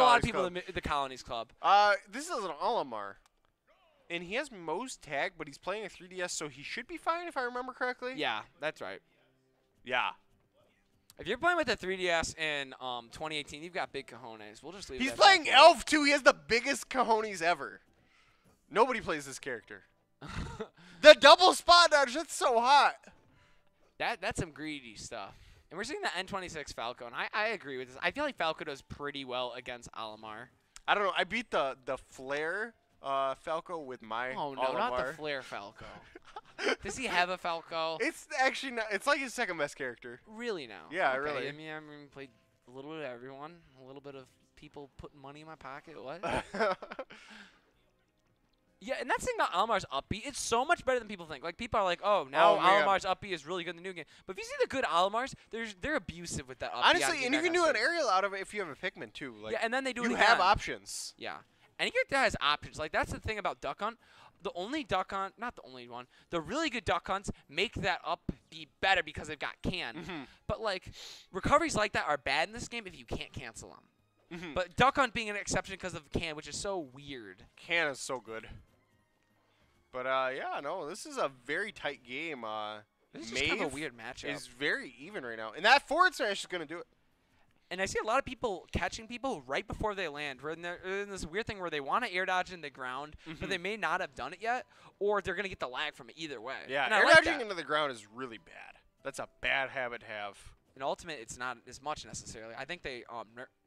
A lot of people in the Colonies Club. This is an Olimar. And he has Moe's tag, but he's playing a 3DS, so he should be fine if I remember correctly. Yeah, that's right. Yeah. If you're playing with the 3DS in 2018, you've got big cojones. We'll just leave it He's at playing that. Alph, too. He has the biggest cojones ever. Nobody plays this character. The double spot dodge, that's so hot. That's some greedy stuff. And we're seeing the N26 Falco, and I agree with this. I feel like Falco does pretty well against Olimar. I don't know. I beat the Flare Falco with my Oh, no, Olimar. not the Flare Falco. Does he have a Falco? It's actually not. It's like his second best character. Really now? Yeah, okay. really. I mean, played a little bit of everyone, a little bit of people putting money in my pocket. What? Yeah, and that's the thing about Olimar's up B. It's so much better than people think. Like, people are like, oh, now Olimar's up B is really good in the new game. But if you see the good Olimars, they're abusive with that up B. Honestly, and you can do an aerial out of it if you have a Pikmin, too. Like, yeah, and then they do it You again. have options. Yeah. Any character has options. Like, that's the thing about Duck Hunt. The only Duck Hunt, not the only one, the really good Duck Hunts make that up be better because they've got can. But, like, recoveries like that are bad in this game if you can't cancel them. But Duck Hunt being an exception because of can, which is so weird. Can is so good. But, yeah, no, this is a very tight game. This is just kind of a weird matchup. Is very even right now. And that forward smash is going to do it. And I see a lot of people catching people right before they land. We're in this weird thing where they want to air dodge in the ground, but they may not have done it yet, or they're going to get the lag from it either way. Yeah, and air like dodging that. into the ground is really bad. That's a bad habit to have. In Ultimate, it's not as much necessarily. I think they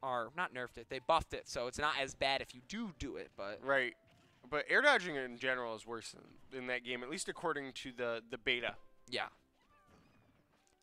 are not nerfed it. They buffed it, so it's not as bad if you do it. But Right. But air dodging in general is worse in that game, at least according to the beta. Yeah.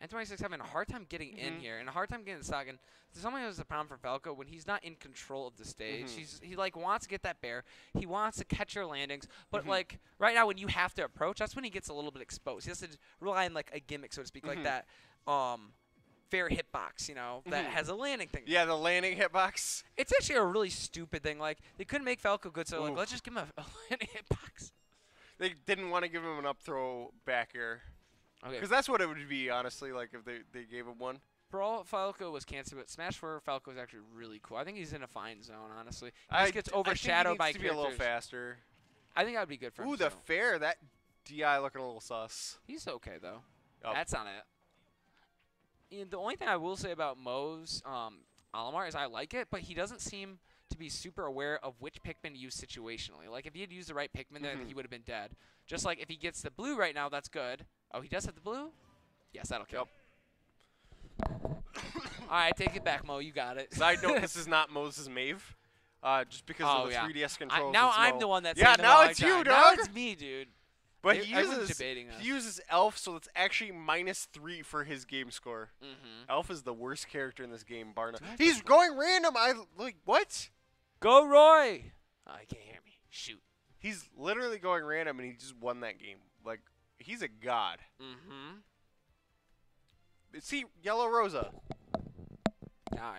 N26 having a hard time getting in here and a hard time getting stuck. And something that was a problem for Falco when he's not in control of the stage. He like wants to get that bear. He wants to catch your landings. But like right now when you have to approach, that's when he gets a little bit exposed. He has to rely on like a gimmick, so to speak, like that fair hitbox, you know, that has a landing thing. Yeah, the landing hitbox. It's actually a really stupid thing. Like they couldn't make Falco good, so like let's just give him a landing hitbox. They didn't want to give him an up throw back air. Okay. Because that's what it would be, honestly, like if they gave him one. Brawl Falco was canceled, but Smash 4 Falco is actually really cool. I think he's in a fine zone, honestly. He just gets overshadowed by I think he needs to be a little faster. I think that would be good for him. Ooh, the fair. That DI looking a little sus. He's okay, though. Oh. That's on it. And the only thing I will say about Moe's Olimar is I like it, but he doesn't seem to be super aware of which Pikmin to use situationally. Like, if he had used the right Pikmin, then he would have been dead. Just like if he gets the blue right now, that's good. Oh, he does have the blue? Yes, that'll kill. All right, take it back, Mo. You got it. Side note, this is not Moses Maev. Just because of the 3DS controls. Now I'm the one that's yeah, now it's you, dog. Now it's me, dude. But Everyone's he debating us. uses Alph, so it's actually -3 for his game score. Alph is the worst character in this game, bar none. He's going random. Like, what? Go, Roy. Oh, he can't hear me. Shoot. He's literally going random, and he just won that game. Like, he's a god. See, Yellow Rosa.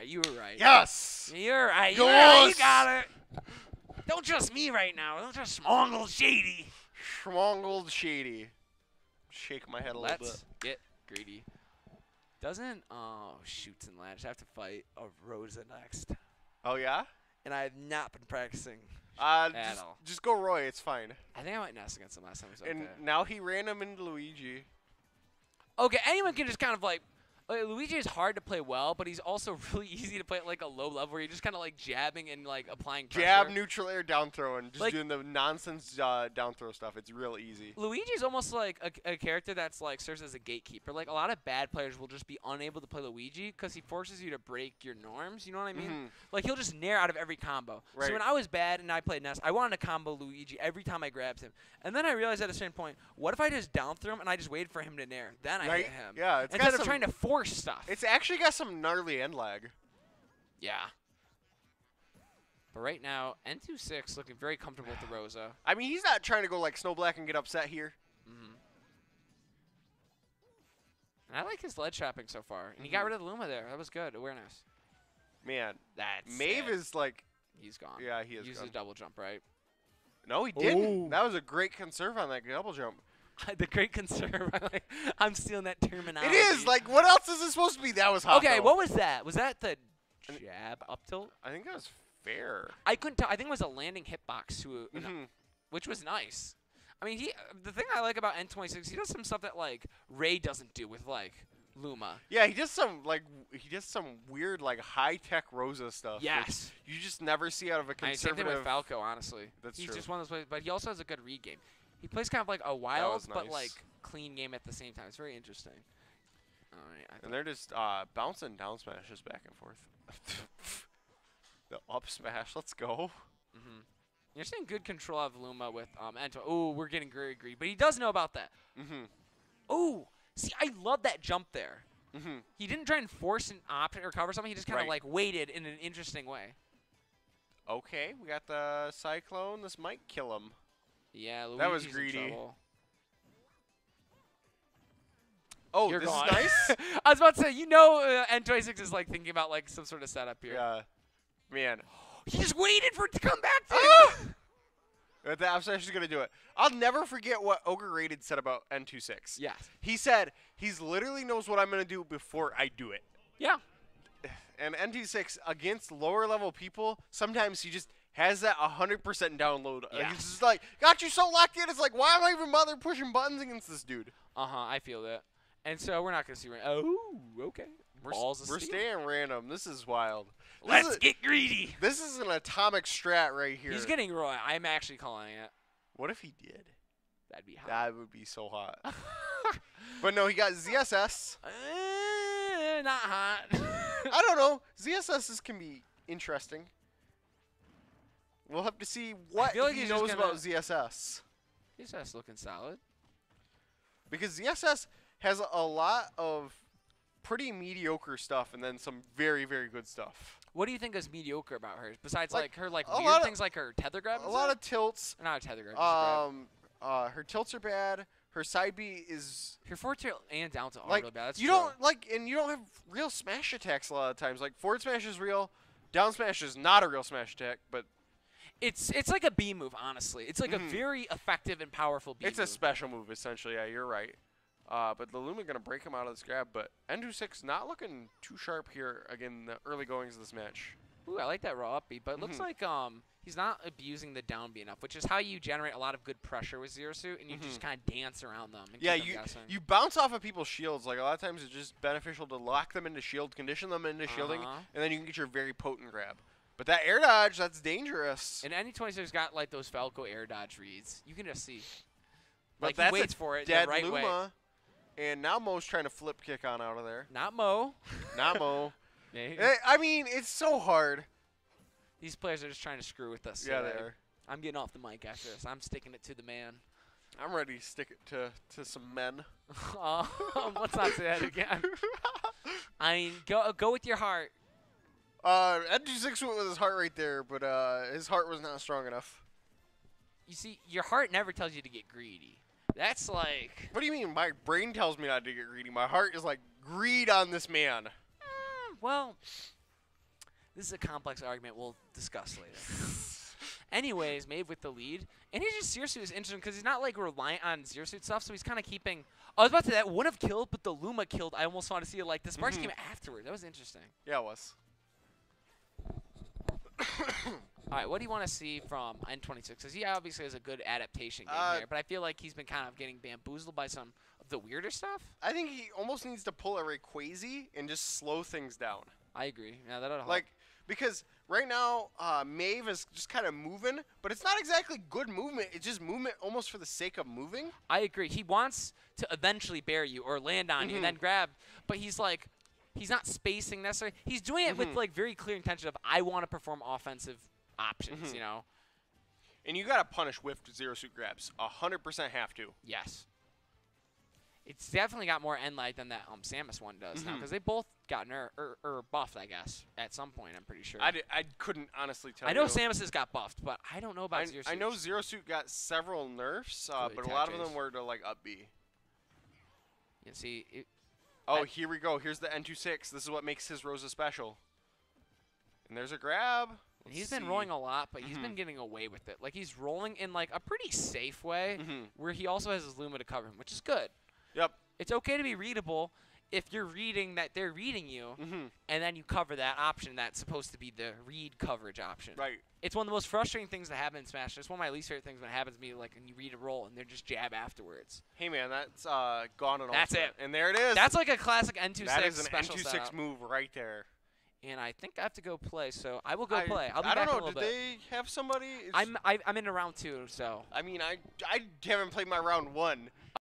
You were right. Yes! You're right. Yes! You're right. You got it. Don't trust me right now. Don't trust Schmongle Shady. Schmongled Shady. Shake my head a little bit. Let's get greedy. Doesn't... Oh, shoots and ladders. I have to fight a Rosa next. Oh, yeah? And I have not been practicing at all. Just go Roy. It's fine. I think I went Nest against him last time. It was okay. And now he ran him into Luigi. Okay, anyone can just kind of like Luigi is hard to play well, but he's also really easy to play at like a low level where you're just kind of like jabbing and like applying pressure. Jab, neutral air, down throw, and just like, doing the nonsense down throw stuff. It's real easy. Luigi's almost like a character that's like serves as a gatekeeper. Like a lot of bad players will just be unable to play Luigi because he forces you to break your norms. You know what I mean? Like he'll just nair out of every combo. Right. So when I was bad and I played Ness, I wanted to combo Luigi every time I grabbed him. And then I realized at a certain point, what if I just down throw him and I just waited for him to nair? Then I hit him. Yeah, it's instead of trying to force stuff. It's actually got some gnarly end lag. Yeah. But right now, N26 looking very comfortable with the Rosa. I mean, he's not trying to go like Snow Black and get upset here. And I like his ledge trapping so far. And he got rid of the Luma there. That was good. Awareness. Man, that's Maev is like... He's gone. Yeah, he is Used gone. his double jump, right? No, he didn't. That was a great conserve on that double jump. The great concern. I'm stealing that terminology. It is. Like, what else is it supposed to be? That was hot, Okay, though. what was that? Was that the jab up tilt? I think that was fair. I couldn't tell. I think it was a landing hitbox to which was nice. I mean, the thing I like about N26, he does some stuff that like Ray doesn't do with like Luma. Yeah, he does some weird like high tech Rosa stuff. Yes. You just never see out of a conservative. Same thing with Falco, honestly. He's true. just one of those players, but he also has a good read game. He plays kind of like a wild but nice. like clean game at the same time. It's very interesting. All right. And they're just bouncing down smashes back and forth. The up smash, let's go. You're seeing good control of Luma with Ento. Oh, we're getting very greedy, but he does know about that. Oh, see, I love that jump there. He didn't try and force an option or cover something. He just kind of like waited in an interesting way. Okay, we got the Cyclone. This might kill him. Yeah, Luigi's that was greedy. In trouble. Oh, You're this gone. is nice. I was about to say, you know, N26 is like thinking about like some sort of setup here. Yeah, man. He just waited for it to come back to him. The up smash is gonna do it. I'll never forget what Ogre Rated said about N26. Yes. He said he's literally knows what I'm gonna do before I do it. Yeah. And N26 against lower level people, sometimes he just has that 100% download. Yeah. He's just like, got you so locked in. It's like, why am I even bother pushing buttons against this dude? I feel that. And so we're not gonna see. Oh, okay. We're staying random. This is wild. Let's get greedy. This is an atomic strat right here. He's getting Roy. I'm actually calling it. What if he did? That'd be hot. That would be so hot. But no, he got ZSS. Not hot. I don't know. ZSSs can be interesting. We'll have to see what he knows about ZSS. ZSS looking solid. Because ZSS has a lot of pretty mediocre stuff and then some very, very good stuff. What do you think is mediocre about her? Besides like her like weird weird things like her tether grab? A lot of tilts. Not a tether grab. Her tilts are bad. Her side B is her forward tilt and down tilt are like really bad. That's you true. don't like, and you don't have real smash attacks a lot of times. Like forward smash is real, down smash is not a real smash attack, but it's like a B move. Honestly, it's like a very effective and powerful B. It's a special move essentially. Yeah, you're right. But the Luma gonna break him out of this grab, but N26 not looking too sharp here again. The early goings of this match. Ooh, I like that raw up B, but it looks like he's not abusing the down B enough, which is how you generate a lot of good pressure with Zero Suit, and you just kind of dance around them. And yeah, keep them guessing. you bounce off of people's shields. Like a lot of times, it's just beneficial to lock them into shield, condition them into shielding, and then you can get your very potent grab. But that air dodge, that's dangerous. And N26 got like those Falco air dodge reads. You can just see. But Like that's he waits for it dead the right Luma, way. And now Mo's trying to flip kick on out of there. Not Mo. Not Mo. Maybe. I mean, it's so hard. These players are just trying to screw with us. Yeah, today. they are. I'm getting off the mic after this. I'm sticking it to the man. I'm ready to stick it to some men. Let's not say that again. I mean, go with your heart. N26 went with his heart right there, but his heart was not strong enough. You see, your heart never tells you to get greedy. That's like... What do you mean? My brain tells me not to get greedy. My heart is like, greed on this man. Well, this is a complex argument we'll discuss later. Anyways, Maev with the lead. And he's just Zero Suit is interesting because he's not like reliant on Zero Suit stuff, so he's kind of keeping... I was about to say that would have killed, but the Luma killed. I almost want to see it like the Sparks came afterward. That was interesting. Yeah, it was. All right, what do you want to see from N26? Because he obviously has a good adaptation game here, but I feel like he's been kind of getting bamboozled by some of the weirder stuff. I think he almost needs to pull a Rayquaza and just slow things down. I agree. Yeah, that'll help. Like, because right now, Maev is just kind of moving, but it's not exactly good movement. It's just movement almost for the sake of moving. I agree. He wants to eventually bear you or land on you and then grab, but he's like, he's not spacing necessarily. He's doing it with like very clear intention of, I want to perform offensive options, you know? And you got to punish whiffed Zero Suit grabs. 100% have to. Yes. It's definitely got more end light than that Samus one does now, because they both got or buffed, I guess, at some point, I'm pretty sure. I couldn't honestly tell you. I know Samus has got buffed, but I don't know about Zero Suit. I know Zero Suit got several nerfs, but a lot of them were to, like, up B. You see... Here we go. Here's the N26. This is what makes his Rosa special. And there's a grab. And he's been rolling a lot, but he's been getting away with it. Like, he's rolling in, like, a pretty safe way, where he also has his Luma to cover him, which is good. Yep. It's okay to be readable, if you're reading that they're reading you, Mm-hmm. and then you cover that option that's supposed to be the read coverage option. Right. It's one of the most frustrating things that happen in Smash. It's one of my least favorite things when it happens to me, like when you read a roll and they're just jab afterwards. Hey man, that's gone and That's Ultimate. it. And there it is. That's like a classic N26 that is an special N26 setup. move right there. And I think I have to go play, so I will go play. I'll be I back don't in a know. little Did bit. they have somebody? I'm in round 2, so. I mean, I haven't played my round 1.